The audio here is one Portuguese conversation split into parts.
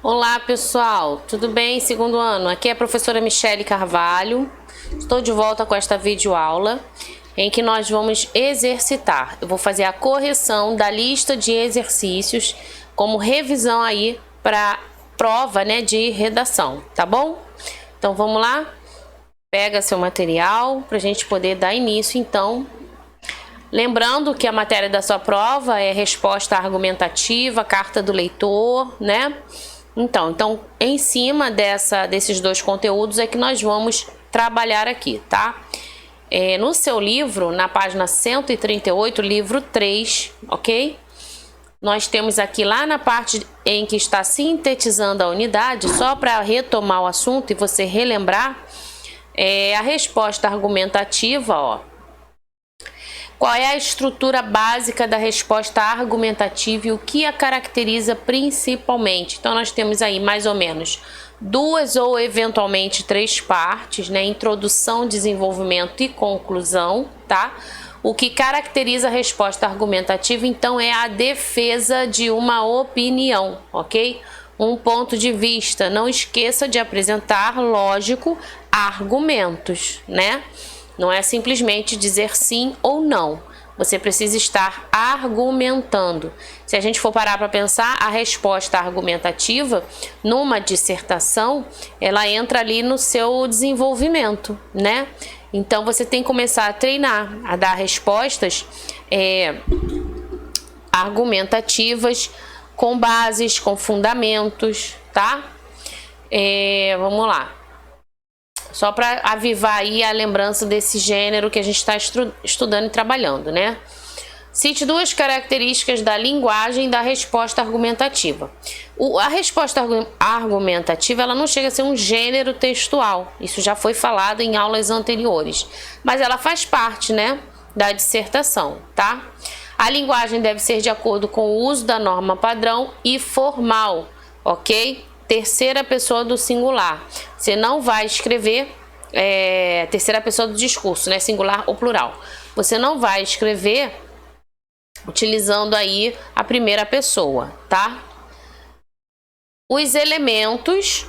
Olá pessoal, tudo bem? Segundo ano, aqui é a professora Michele Carvalho. Estou de volta com esta videoaula em que nós vamos exercitar. Eu vou fazer a correção da lista de exercícios como revisão aí para prova, né, de redação, tá bom? Então vamos lá? Pega seu material para a gente poder dar início então. Lembrando que a matéria da sua prova é resposta argumentativa, carta do leitor, né? Então, em cima desses dois conteúdos é que nós vamos trabalhar aqui, tá? No seu livro, na página 138, livro 3, ok? Nós temos aqui lá na parte em que está sintetizando a unidade, só para retomar o assunto e você relembrar, a resposta argumentativa, ó. Qual é a estrutura básica da resposta argumentativa e o que a caracteriza principalmente? Então, nós temos aí mais ou menos 2 ou eventualmente 3 partes, né? Introdução, desenvolvimento e conclusão, tá? O que caracteriza a resposta argumentativa, então, é a defesa de uma opinião, ok? Um ponto de vista. Não esqueça de apresentar, lógico, argumentos, né? Não é simplesmente dizer sim ou não. Você precisa estar argumentando. Se a gente for parar para pensar, a resposta argumentativa, numa dissertação, ela entra ali no seu desenvolvimento, né? Então, você tem que começar a treinar, a dar respostas argumentativas, com bases, com fundamentos, tá? Vamos lá. Só para avivar aí a lembrança desse gênero que a gente está estudando e trabalhando, né? Cite 2 características da linguagem da resposta argumentativa. A resposta argumentativa, ela não chega a ser um gênero textual. Isso já foi falado em aulas anteriores. Mas ela faz parte, né, da dissertação, tá? A linguagem deve ser de acordo com o uso da norma padrão e formal, ok? Terceira pessoa do singular. Você não vai escrever terceira pessoa do discurso, né? Singular ou plural. Você não vai escrever utilizando aí a primeira pessoa, tá? Os elementos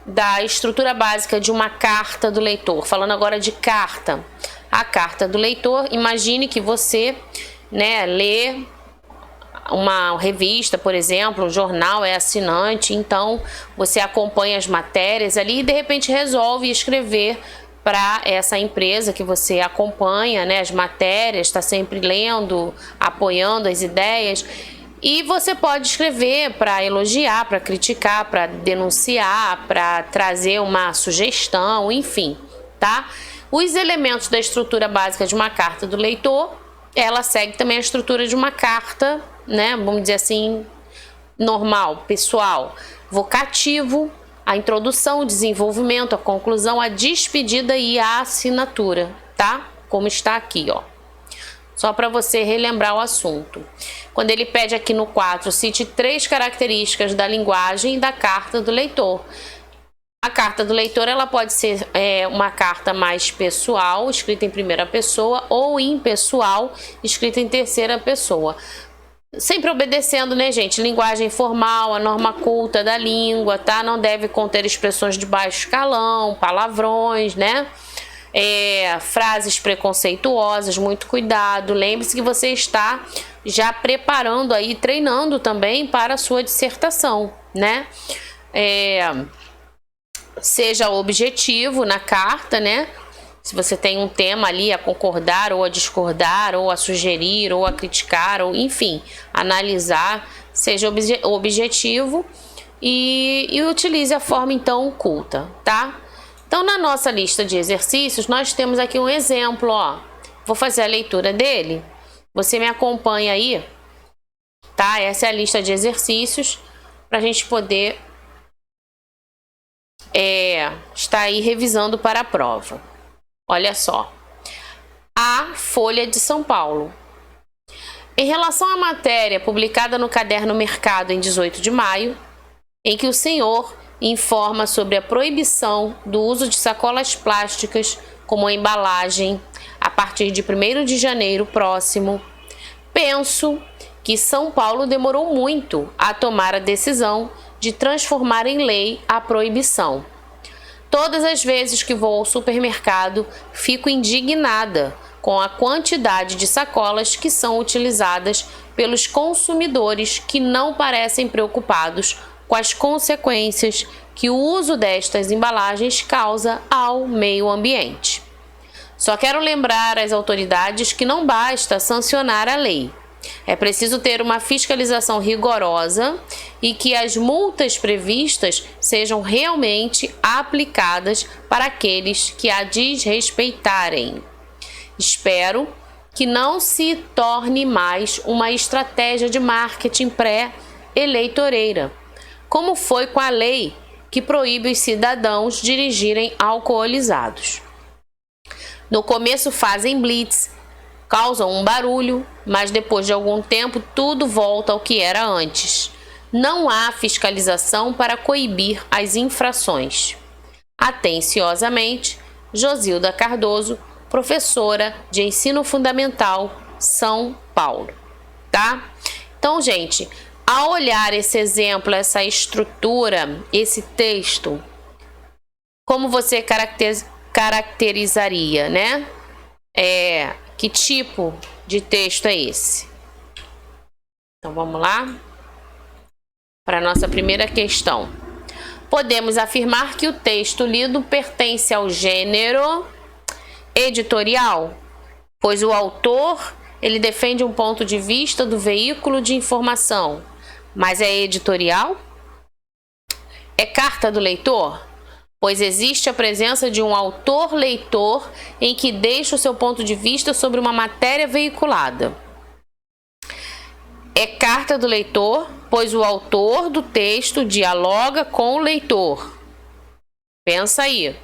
da estrutura básica de uma carta do leitor. Falando agora de carta. A carta do leitor, imagine que você, né, lê uma revista, por exemplo, um jornal, é assinante, então você acompanha as matérias ali e de repente resolve escrever para essa empresa que você acompanha, né, as matérias, está sempre lendo, apoiando as ideias, e você pode escrever para elogiar, para criticar, para denunciar, para trazer uma sugestão, enfim, tá? Os elementos da estrutura básica de uma carta do leitor, ela segue também a estrutura de uma carta, né, vamos dizer assim, normal, pessoal. Vocativo, a introdução, o desenvolvimento, a conclusão, a despedida e a assinatura, tá? Como está aqui, ó. Só para você relembrar o assunto. Quando ele pede aqui no 4, cite 3 características da linguagem da carta do leitor. A carta do leitor, ela pode ser uma carta mais pessoal, escrita em primeira pessoa, ou impessoal, escrita em terceira pessoa. Sempre obedecendo, né, gente? Linguagem formal, a norma culta da língua, tá? Não deve conter expressões de baixo escalão, palavrões, né? Frases preconceituosas, muito cuidado. Lembre-se que você está já preparando aí, treinando também para a sua dissertação, né? Seja objetivo na carta, né? Se você tem um tema ali a concordar ou a discordar, ou a sugerir, ou a criticar, ou enfim, analisar, seja objetivo e utilize a forma então culta, tá? Então, na nossa lista de exercícios, nós temos aqui um exemplo, ó. Vou fazer a leitura dele. Você me acompanha aí, tá? Essa é a lista de exercícios para a gente poder estar aí revisando para a prova. Olha só, a Folha de São Paulo. Em relação à matéria publicada no caderno Mercado em 18 de maio, em que o senhor informa sobre a proibição do uso de sacolas plásticas como embalagem a partir de 1º de janeiro próximo, penso que São Paulo demorou muito a tomar a decisão de transformar em lei a proibição. Todas as vezes que vou ao supermercado, fico indignada com a quantidade de sacolas que são utilizadas pelos consumidores que não parecem preocupados com as consequências que o uso destas embalagens causa ao meio ambiente. Só quero lembrar às autoridades que não basta sancionar a lei. É preciso ter uma fiscalização rigorosa e que as multas previstas sejam realmente aplicadas para aqueles que a desrespeitarem. Espero que não se torne mais uma estratégia de marketing pré-eleitoreira, como foi com a lei que proíbe os cidadãos dirigirem alcoolizados. No começo fazem blitz, causam um barulho, mas depois de algum tempo tudo volta ao que era antes. Não há fiscalização para coibir as infrações. Atenciosamente, Josilda Cardoso, professora de Ensino Fundamental, São Paulo. Tá? Então, gente, ao olhar esse exemplo, essa estrutura, esse texto, como você caracterizaria, né? Que tipo de texto é esse? Então, vamos lá para a nossa primeira questão. Podemos afirmar que o texto lido pertence ao gênero editorial, pois o autor ele defende um ponto de vista do veículo de informação, mas é editorial? É carta do leitor? Pois existe a presença de um autor-leitor em que deixa o seu ponto de vista sobre uma matéria veiculada. É carta do leitor, pois o autor do texto dialoga com o leitor. Pensa aí.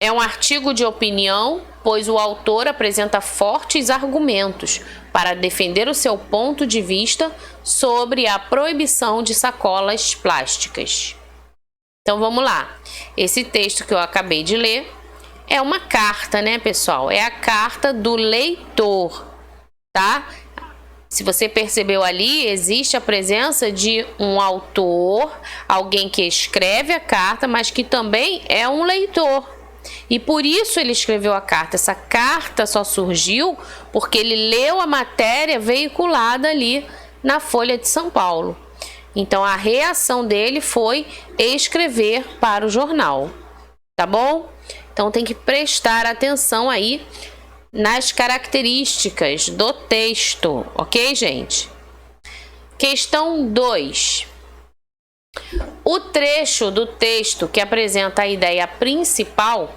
É um artigo de opinião, pois o autor apresenta fortes argumentos para defender o seu ponto de vista sobre a proibição de sacolas plásticas. Então vamos lá. Esse texto que eu acabei de ler é uma carta, né, pessoal? É a carta do leitor, tá? Se você percebeu ali, existe a presença de um autor, alguém que escreve a carta, mas que também é um leitor. E por isso ele escreveu a carta. Essa carta só surgiu porque ele leu a matéria veiculada ali na Folha de São Paulo. Então a reação dele foi escrever para o jornal, tá bom? Então tem que prestar atenção aí nas características do texto, ok, gente? Questão 2. O trecho do texto que apresenta a ideia principal,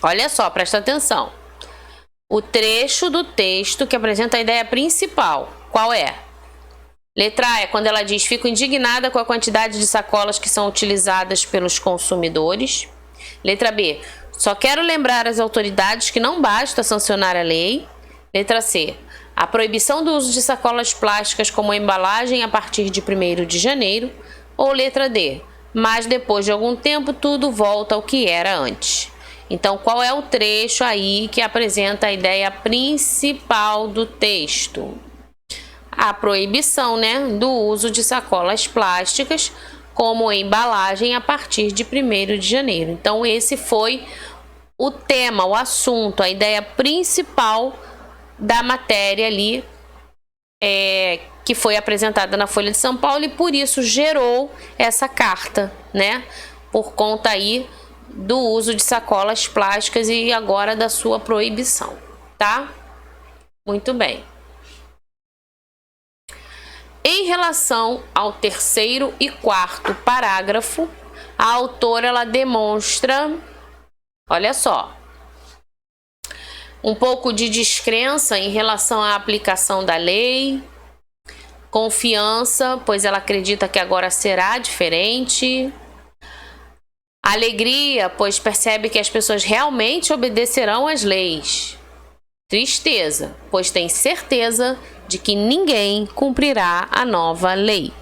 olha só, presta atenção. O trecho do texto que apresenta a ideia principal, qual é? Letra A é quando ela diz: fico indignada com a quantidade de sacolas que são utilizadas pelos consumidores. Letra B, só quero lembrar às autoridades que não basta sancionar a lei. Letra C, a proibição do uso de sacolas plásticas como embalagem a partir de 1º de janeiro. Ou letra D, mas depois de algum tempo tudo volta ao que era antes. Então, qual é o trecho aí que apresenta a ideia principal do texto? A proibição, né, do uso de sacolas plásticas como embalagem a partir de 1º de janeiro. Então, esse foi o tema, o assunto, a ideia principal da matéria ali, que foi apresentada na Folha de São Paulo, e por isso gerou essa carta, né? Por conta aí do uso de sacolas plásticas e agora da sua proibição, tá? Muito bem. Em relação ao 3º e 4º parágrafo, a autora ela demonstra, olha só, um pouco de descrença em relação à aplicação da lei, confiança, pois ela acredita que agora será diferente, alegria, pois percebe que as pessoas realmente obedecerão às leis, tristeza, pois tem certeza de que ninguém cumprirá a nova lei.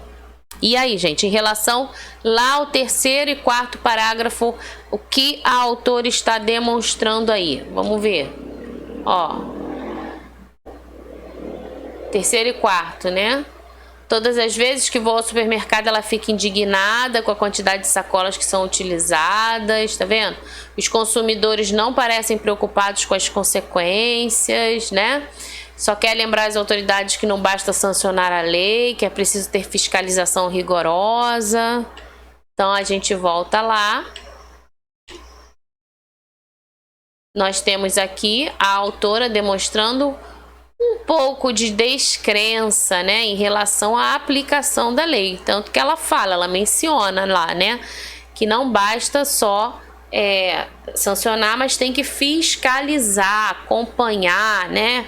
E aí, gente, em relação lá ao 3º e 4º parágrafo, o que a autora está demonstrando aí? Vamos ver. Ó, 3º e 4º, né? Todas as vezes que vou ao supermercado, ela fica indignada com a quantidade de sacolas que são utilizadas, tá vendo? Os consumidores não parecem preocupados com as consequências, né? Só quer lembrar as autoridades que não basta sancionar a lei, que é preciso ter fiscalização rigorosa. Então, a gente volta lá. Nós temos aqui a autora demonstrando um pouco de descrença, né, em relação à aplicação da lei. Tanto que ela fala, ela menciona lá, né, que não basta só sancionar, mas tem que fiscalizar, acompanhar, né,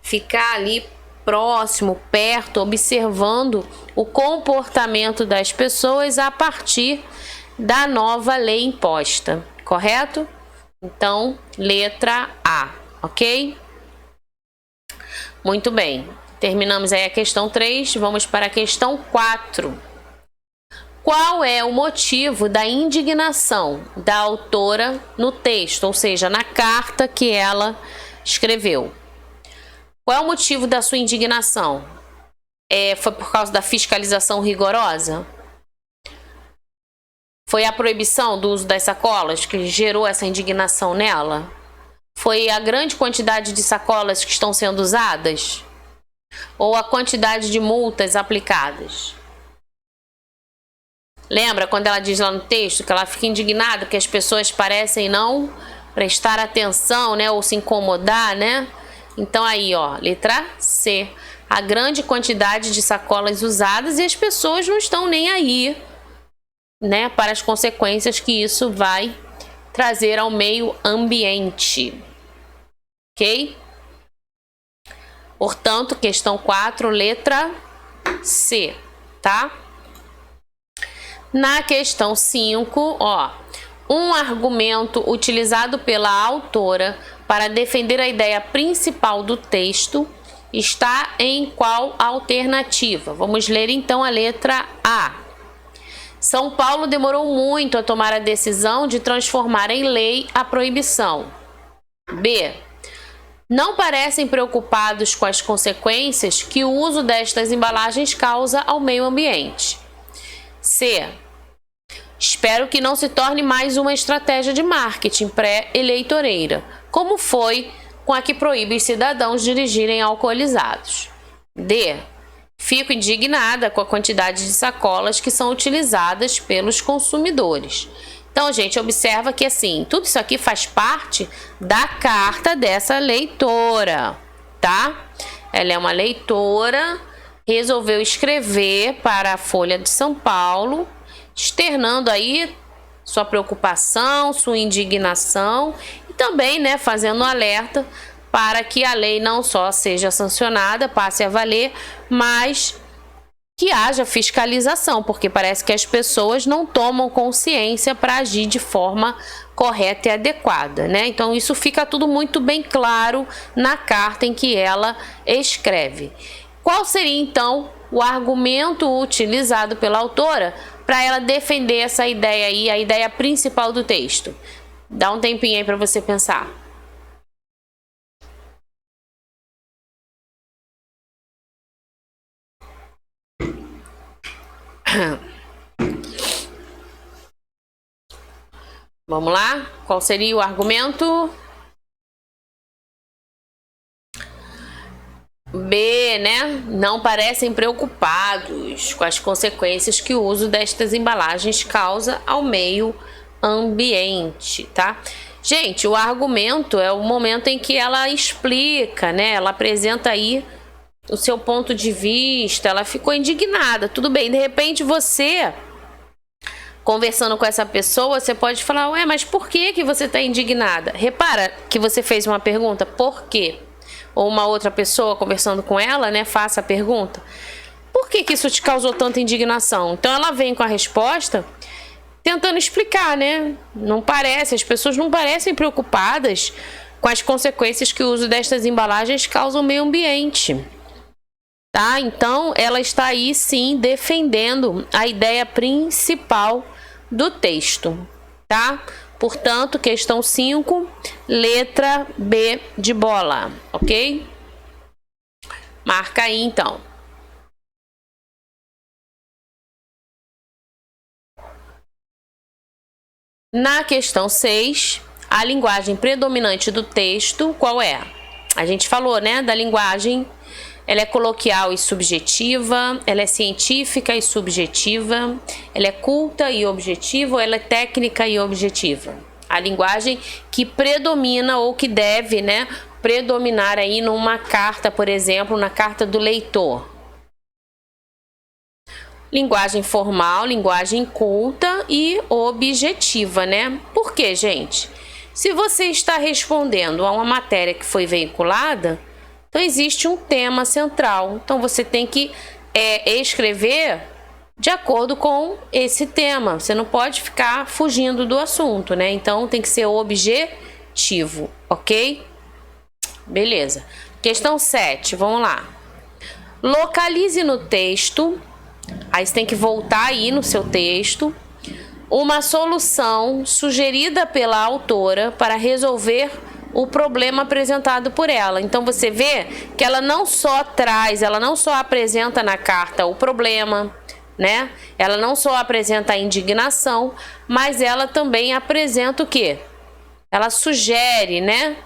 ficar ali próximo, perto, observando o comportamento das pessoas a partir da nova lei imposta, correto? Então, letra A, ok? Muito bem, terminamos aí a questão 3, vamos para a questão 4. Qual é o motivo da indignação da autora no texto, ou seja, na carta que ela escreveu? Qual é o motivo da sua indignação? Foi por causa da fiscalização rigorosa? Foi a proibição do uso das sacolas que gerou essa indignação nela? Foi a grande quantidade de sacolas que estão sendo usadas? Ou a quantidade de multas aplicadas? Lembra quando ela diz lá no texto que ela fica indignada porque as pessoas parecem não prestar atenção, né? Ou se incomodar, né? Então aí, ó, letra C. A grande quantidade de sacolas usadas e as pessoas não estão nem aí, né? Para as consequências que isso vai trazer ao meio ambiente. Ok? Portanto, questão 4, letra C, tá? Na questão 5, ó, um argumento utilizado pela autora para defender a ideia principal do texto está em qual alternativa? Vamos ler então a letra A. São Paulo demorou muito a tomar a decisão de transformar em lei a proibição. B. Não parecem preocupados com as consequências que o uso destas embalagens causa ao meio ambiente. C. Espero que não se torne mais uma estratégia de marketing pré-eleitoreira, como foi com a que proíbe os cidadãos dirigirem alcoolizados. D. Fico indignada com a quantidade de sacolas que são utilizadas pelos consumidores. Então, gente, observa que assim, tudo isso aqui faz parte da carta dessa leitora, tá? Ela é uma leitora, resolveu escrever para a Folha de São Paulo, externando aí sua preocupação, sua indignação e também, né, fazendo um alerta para que a lei não só seja sancionada, passe a valer, mas que haja fiscalização, porque parece que as pessoas não tomam consciência para agir de forma correta e adequada, né? Então isso fica tudo muito bem claro na carta em que ela escreve. Qual seria então o argumento utilizado pela autora para ela defender essa ideia aí, a ideia principal do texto? Dá um tempinho aí para você pensar. Vamos lá? Qual seria o argumento? B, né? Não parecem preocupados com as consequências que o uso destas embalagens causa ao meio ambiente, tá? Gente, o argumento é o momento em que ela explica, né? Ela apresenta aí o seu ponto de vista, ela ficou indignada, tudo bem, de repente você, conversando com essa pessoa, você pode falar, ué, mas por que você está indignada? Repara que você fez uma pergunta, por quê? Ou uma outra pessoa conversando com ela, né, faça a pergunta, por que isso te causou tanta indignação? Então ela vem com a resposta tentando explicar, né, as pessoas não parecem preocupadas com as consequências que o uso destas embalagens causa ao meio ambiente. Tá? Então, ela está aí sim defendendo a ideia principal do texto, tá? Portanto, questão 5, letra B de bola, ok? Marca aí então. Na questão 6, a linguagem predominante do texto, qual é? A gente falou, né, da linguagem, ela é coloquial e subjetiva, ela é científica e subjetiva, ela é culta e objetiva, ou ela é técnica e objetiva. A linguagem que predomina ou que deve, né, predominar aí numa carta, por exemplo, na carta do leitor. Linguagem formal, linguagem culta e objetiva, né? Por quê, gente? Se você está respondendo a uma matéria que foi veiculada, então existe um tema central. Então você tem que escrever de acordo com esse tema. Você não pode ficar fugindo do assunto, né? Então tem que ser objetivo, ok? Beleza. Questão 7, vamos lá. Localize no texto, aí você tem que voltar aí no seu texto, uma solução sugerida pela autora para resolver o problema apresentado por ela. Então você vê que ela não só apresenta na carta o problema, né? Ela não só apresenta a indignação, mas ela também apresenta o quê? Ela sugere, né?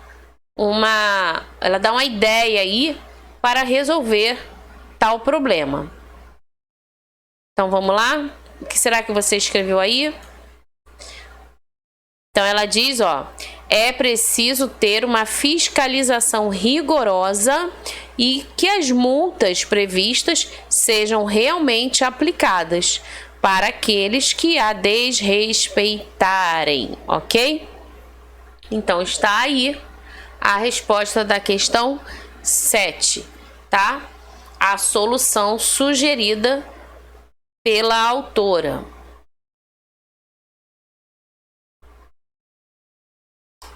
Ela dá uma ideia aí para resolver tal problema. Então vamos lá? O que será que você escreveu aí? Então ela diz, ó, é preciso ter uma fiscalização rigorosa e que as multas previstas sejam realmente aplicadas para aqueles que a desrespeitarem, ok? Então está aí a resposta da questão 7, tá? A solução sugerida pela autora.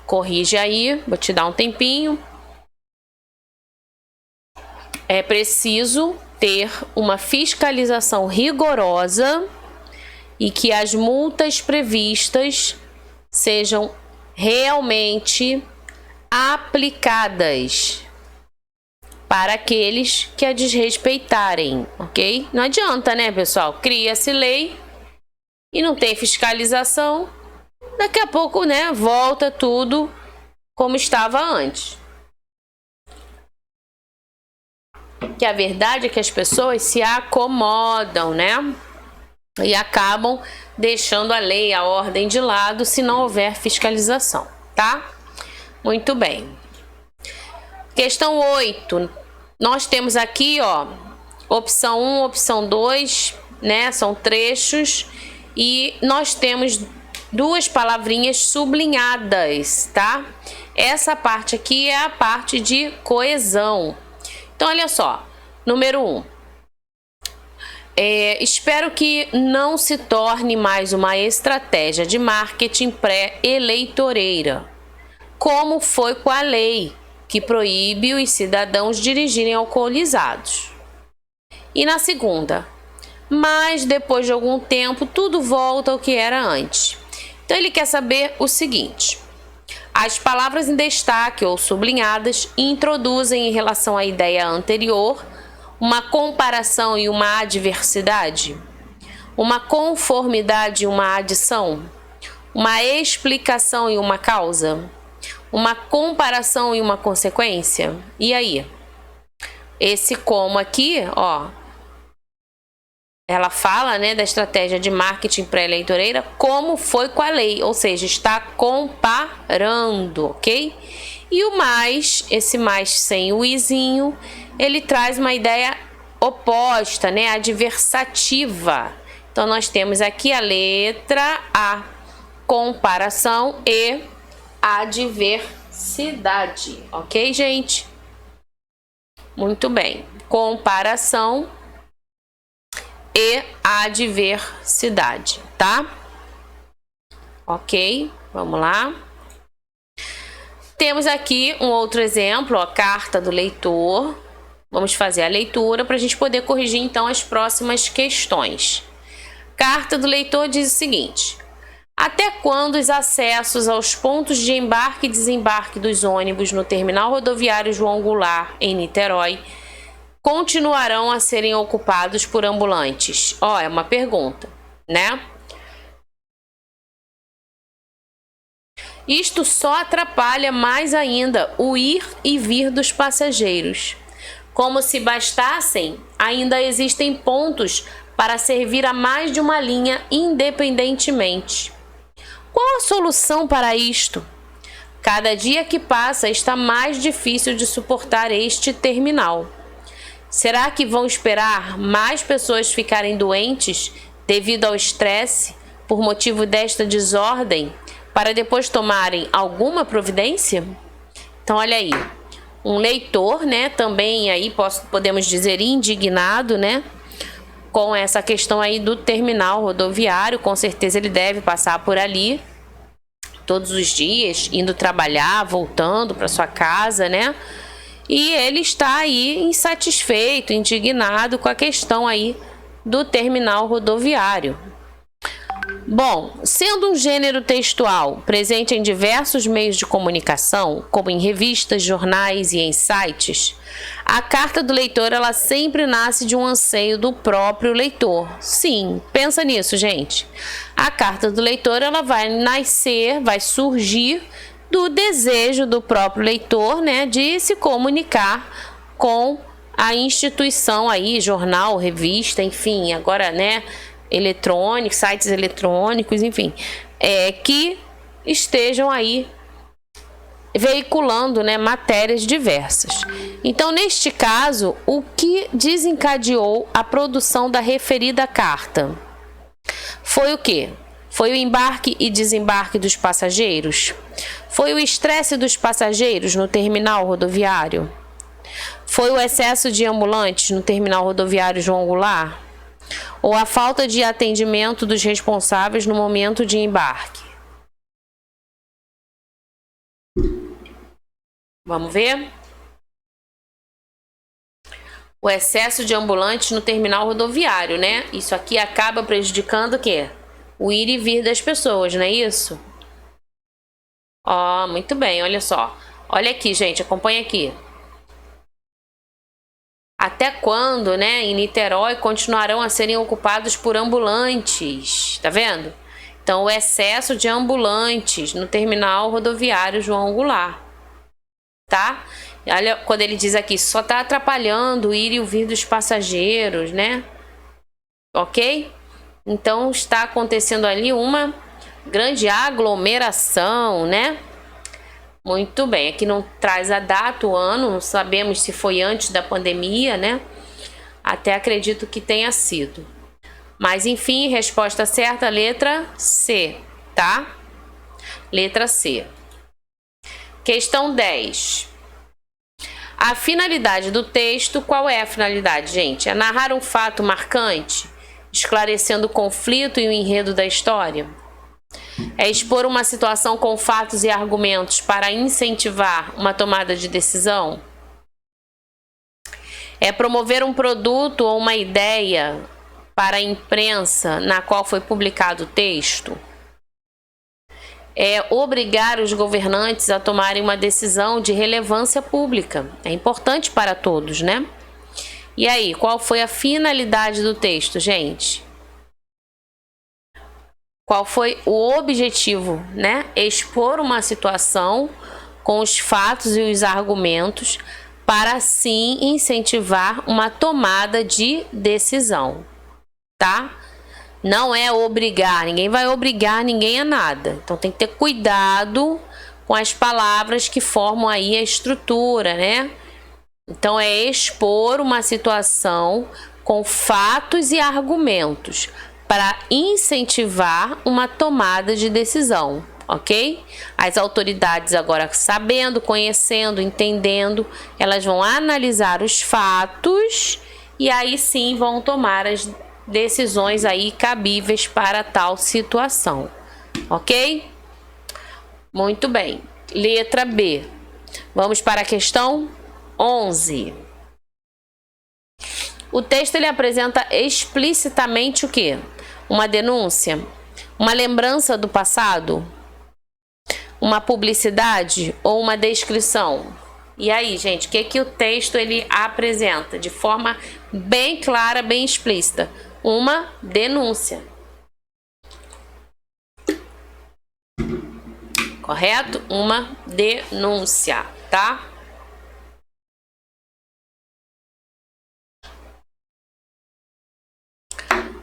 Corrige aí, vou te dar um tempinho. É preciso ter uma fiscalização rigorosa e que as multas previstas sejam realmente aplicadas para aqueles que a desrespeitarem, ok? Não adianta, né, pessoal? Cria-se lei e não tem fiscalização. Daqui a pouco, né, volta tudo como estava antes. Que a verdade é que as pessoas se acomodam, né? E acabam deixando a lei, a ordem de lado se não houver fiscalização, tá? Muito bem. Questão 8. Nós temos aqui, ó, opção 1, opção 2, né? São trechos e nós temos duas palavrinhas sublinhadas, tá? Essa parte aqui é a parte de coesão. Então, olha só, número 1. Espero que não se torne mais uma estratégia de marketing pré-eleitoreira, como foi com a lei que proíbe os cidadãos dirigirem alcoolizados. E na segunda, mas depois de algum tempo tudo volta ao que era antes. Então ele quer saber o seguinte: as palavras em destaque ou sublinhadas introduzem em relação à ideia anterior uma comparação e uma adversidade, uma conformidade e uma adição, uma explicação e uma causa, uma comparação e uma consequência. E aí? Esse como aqui, ó, ela fala, né, da estratégia de marketing pré-eleitoreira, como foi com a lei, ou seja, está comparando, ok? E o mais, esse mais sem o izinho, ele traz uma ideia oposta, né, adversativa. Então nós temos aqui a letra A, comparação, e adversidade, ok, gente? Muito bem, comparação e adversidade, tá? Ok, vamos lá. Temos aqui um outro exemplo, a carta do leitor. Vamos fazer a leitura para a gente poder corrigir então as próximas questões. Carta do leitor diz o seguinte: até quando os acessos aos pontos de embarque e desembarque dos ônibus no terminal rodoviário João Goulart, em Niterói, continuarão a serem ocupados por ambulantes? Ó, é uma pergunta, né? Isto só atrapalha mais ainda o ir e vir dos passageiros. Como se bastassem, ainda existem pontos para servir a mais de uma linha independentemente. Qual a solução para isto? Cada dia que passa está mais difícil de suportar este terminal. Será que vão esperar mais pessoas ficarem doentes devido ao estresse por motivo desta desordem para depois tomarem alguma providência? Então, olha aí, um leitor, né, também aí podemos dizer indignado, né, com essa questão aí do terminal rodoviário. Com certeza ele deve passar por ali todos os dias, indo trabalhar, voltando para sua casa, né? E ele está aí insatisfeito, indignado com a questão aí do terminal rodoviário. Bom, sendo um gênero textual presente em diversos meios de comunicação, como em revistas, jornais e em sites, a carta do leitor ela sempre nasce de um anseio do próprio leitor. Sim, pensa nisso, gente. A carta do leitor ela vai nascer, vai surgir do desejo do próprio leitor, né, de se comunicar com a instituição aí, jornal, revista, enfim, agora, né, eletrônicos, sites eletrônicos, enfim, que estejam aí veiculando, né, matérias diversas. Então, neste caso, o que desencadeou a produção da referida carta? Foi o quê? Foi o embarque e desembarque dos passageiros? Foi o estresse dos passageiros no terminal rodoviário? Foi o excesso de ambulantes no terminal rodoviário João Goulart? Ou a falta de atendimento dos responsáveis no momento de embarque? Vamos ver? O excesso de ambulantes no terminal rodoviário, né? Isso aqui acaba prejudicando o quê? O ir e vir das pessoas, não é isso? Ó, muito bem, olha só. Olha aqui, gente, acompanha aqui. Até quando, né, em Niterói continuarão a serem ocupados por ambulantes? Tá vendo? Então, o excesso de ambulantes no terminal rodoviário João Goulart. Tá? Olha, quando ele diz aqui, só tá atrapalhando o ir e o vir dos passageiros, né? Ok? Então, está acontecendo ali uma grande aglomeração, né? Muito bem, aqui não traz a data, o ano, não sabemos se foi antes da pandemia, né? Até acredito que tenha sido. Mas, enfim, resposta certa, letra C, tá? Letra C. Questão 10. A finalidade do texto, qual é a finalidade, gente? É narrar um fato marcante, esclarecendo o conflito e o enredo da história? É expor uma situação com fatos e argumentos para incentivar uma tomada de decisão? É promover um produto ou uma ideia para a imprensa na qual foi publicado o texto? É obrigar os governantes a tomarem uma decisão de relevância pública? É importante para todos, né? E aí, qual foi a finalidade do texto, gente? Qual foi o objetivo, né? Expor uma situação com os fatos e os argumentos para assim incentivar uma tomada de decisão, tá? Não é obrigar, ninguém vai obrigar ninguém a nada. Então tem que ter cuidado com as palavras que formam aí a estrutura, né? Então é expor uma situação com fatos e argumentos para incentivar uma tomada de decisão, ok? As autoridades agora sabendo, conhecendo, entendendo, elas vão analisar os fatos e aí sim vão tomar as decisões aí cabíveis para tal situação, ok? Muito bem. Letra B. Vamos para a questão 11. O texto ele apresenta explicitamente o quê? Uma denúncia? Uma lembrança do passado? Uma publicidade ou uma descrição? E aí, gente, o que o texto ele apresenta de forma bem clara, bem explícita? Uma denúncia. correto? Uma denúncia, tá?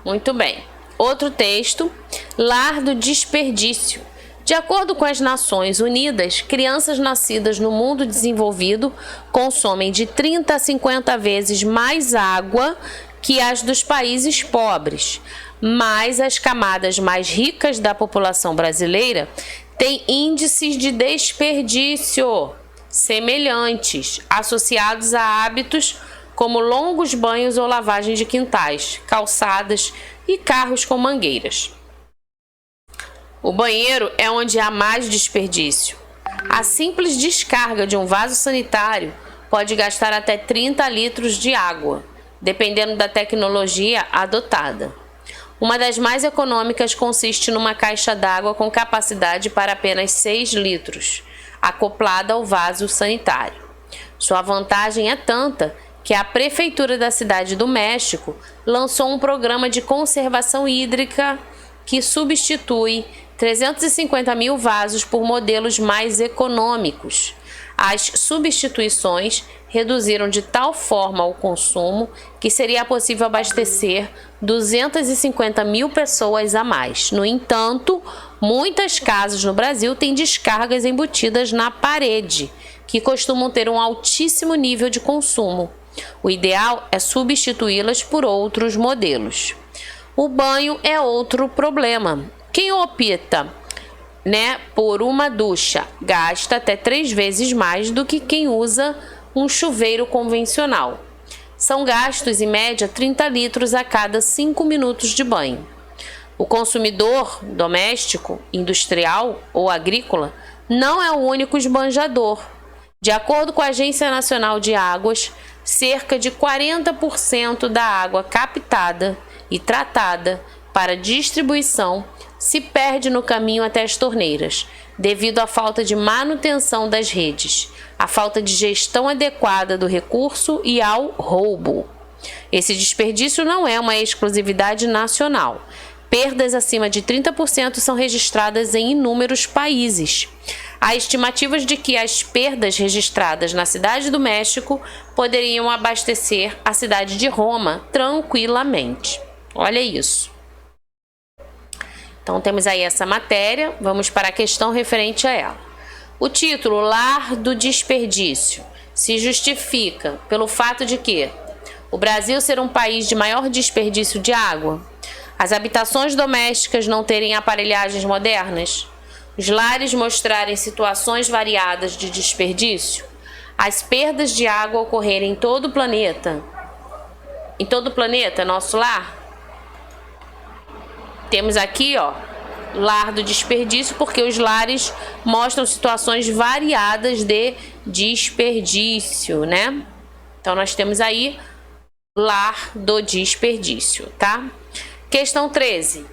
Muito bem. Outro texto, lar do desperdício. De acordo com as Nações Unidas, crianças nascidas no mundo desenvolvido consomem de 30 a 50 vezes mais água que as dos países pobres. Mas as camadas mais ricas da população brasileira têm índices de desperdício semelhantes, associados a hábitos como longos banhos ou lavagem de quintais, calçadas e carros com mangueiras. O banheiro é onde há mais desperdício. A simples descarga de um vaso sanitário pode gastar até 30 litros de água, dependendo da tecnologia adotada. Uma das mais econômicas consiste numa caixa d'água com capacidade para apenas 6 litros, acoplada ao vaso sanitário. Sua vantagem é tanta que a Prefeitura da Cidade do México lançou um programa de conservação hídrica que substitui 350 mil vasos por modelos mais econômicos. As substituições reduziram de tal forma o consumo que seria possível abastecer 250 mil pessoas a mais. No entanto, muitas casas no Brasil têm descargas embutidas na parede, que costumam ter um altíssimo nível de consumo. O ideal é substituí-las por outros modelos. O banho é outro problema. Quem opta, por uma ducha gasta até 3 vezes mais do que quem usa um chuveiro convencional. São gastos, em média, 30 litros a cada 5 minutos de banho. O consumidor doméstico, industrial ou agrícola não é o único esbanjador. De acordo com a Agência Nacional de Águas, cerca de 40% da água captada e tratada para distribuição se perde no caminho até as torneiras, devido à falta de manutenção das redes, à falta de gestão adequada do recurso e ao roubo. Esse desperdício não é uma exclusividade nacional. Perdas acima de 30% são registradas em inúmeros países. Há estimativas de que as perdas registradas na Cidade do México poderiam abastecer a cidade de Roma tranquilamente. Olha isso. Então, temos aí essa matéria. Vamos para a questão referente a ela. O título, Lar do Desperdício, se justifica pelo fato de que o Brasil ser um país de maior desperdício de água, as habitações domésticas não terem aparelhagens modernas, os lares mostrarem situações variadas de desperdício, as perdas de água ocorrerem em todo o planeta. Em todo o planeta, nosso lar. Temos aqui, lar do desperdício, porque os lares mostram situações variadas de desperdício, né? Então, nós temos aí lar do desperdício, tá? Questão 13.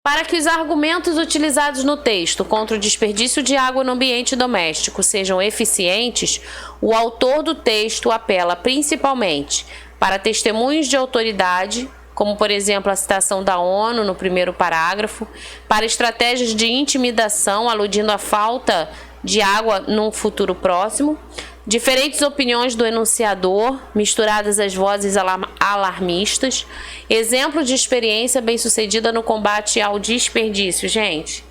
Para que os argumentos utilizados no texto contra o desperdício de água no ambiente doméstico sejam eficientes, o autor do texto apela principalmente para testemunhos de autoridade, como, por exemplo, a citação da ONU no primeiro parágrafo, para estratégias de intimidação, aludindo à falta de água num futuro próximo, diferentes opiniões do enunciador, misturadas às vozes alarmistas, exemplo de experiência bem-sucedida no combate ao desperdício. Gente,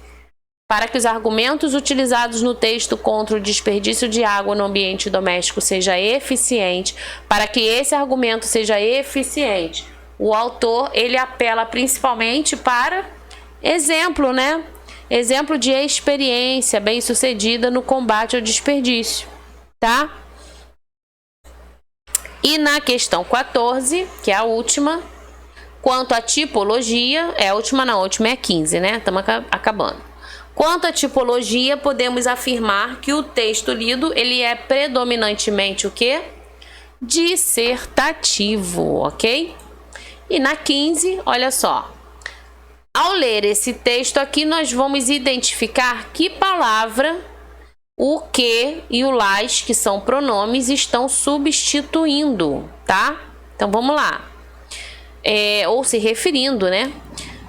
para que os argumentos utilizados no texto contra o desperdício de água no ambiente doméstico seja eficiente, para que esse argumento seja eficiente, o autor, ele apela principalmente para exemplo, Exemplo de experiência bem-sucedida no combate ao desperdício, tá? E na questão 14, que é a última, quanto à tipologia, a última é a 15, né? Estamos acabando. Quanto à tipologia, podemos afirmar que o texto lido, ele é predominantemente o quê? Dissertativo, ok? E na 15, olha só. Ao ler esse texto aqui, nós vamos identificar que palavra, o que e o las, que são pronomes, estão substituindo, tá? Então, vamos lá. Ou se referindo, né?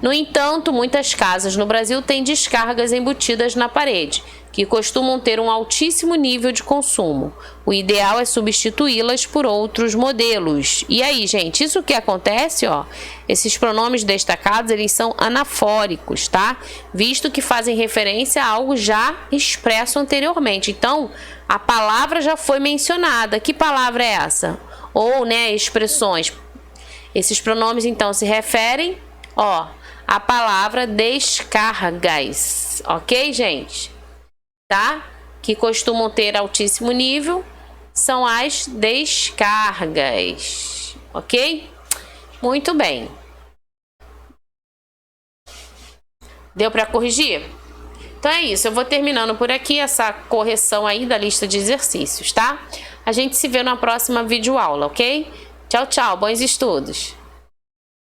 No entanto, muitas casas no Brasil têm descargas embutidas na parede, que costumam ter um altíssimo nível de consumo. O ideal é substituí-las por outros modelos. E aí, gente, isso que acontece, ó, esses pronomes destacados, eles são anafóricos, tá? Visto que fazem referência a algo já expresso anteriormente. Então, a palavra já foi mencionada. Que palavra é essa? Ou, né, expressões. Esses pronomes, então, se referem, ó, a palavra descargas, ok, gente? Tá? Que costumam ter altíssimo nível, são as descargas, ok? Muito bem. Deu para corrigir? Então é isso, eu vou terminando por aqui essa correção aí da lista de exercícios, tá? A gente se vê na próxima videoaula, ok? Tchau, tchau, bons estudos!